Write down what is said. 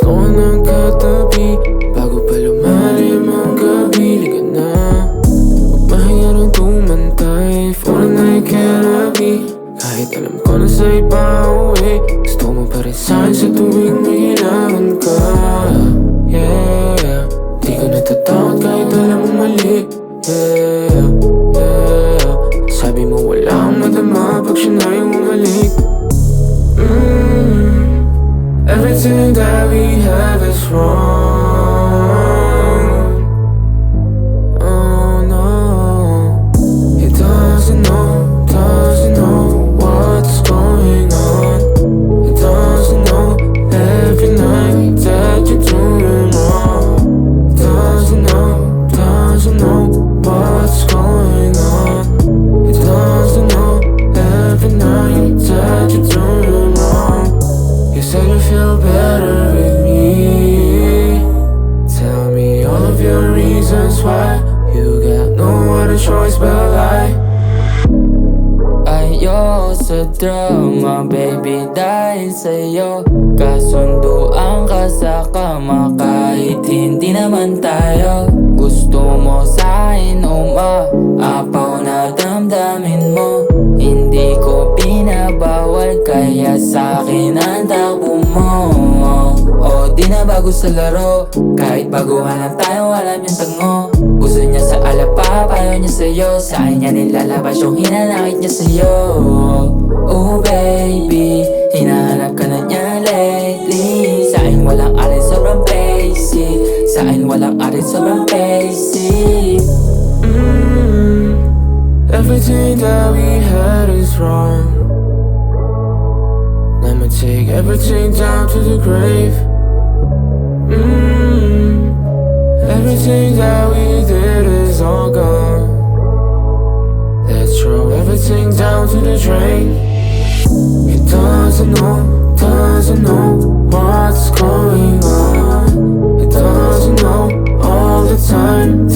Gusto ko ng katabi bago pa lumalim ang gabi. Liga na, huwag mahinga rin tumantay for the night can't be. Kahit alam ko na sa'y pauwi, gusto mo pa rin sa'kin sa tuwing may kailangan ka. Yeah, di ko natatakot kahit alam mo mali. Yeah, yeah, sabi mo wala akong madama pag siya na yung umalik. Everything that we have is wrong. Oh no, he doesn't know what's going on. He doesn't know every night that you're doing wrong. He doesn't know what's going on. He doesn't know every night that you're doing wrong. You said you feel better with me. Tell me all of your reasons why. You got no other choice but lie. Ayoko sa drama, baby, dahil sa'yo kasunduan ka sa kama kahit hindi naman tayo. Gusto mo sa'kin umaapaw na damdamin mo. Hindi ko pinabawal kaya sa'kin ang takbo mo. O di na bago sa laro, kahit baguhan lang tayo alam yung tango. Gusto niya sa alapa, payo niya sa'yo. Sa'kin niya nilalabas yung hinanakit niya sa'yo. Oh baby, hinahanap ka na niya lately. Sa'kin walang arin, sobrang basic. Sa'kin walang arin, sobrang basic. Everything that we had is wrong. I'ma take everything down to the grave. Everything that we did is all gone. Let's throw everything down to the drain. He doesn't know what's going on. He doesn't know all the time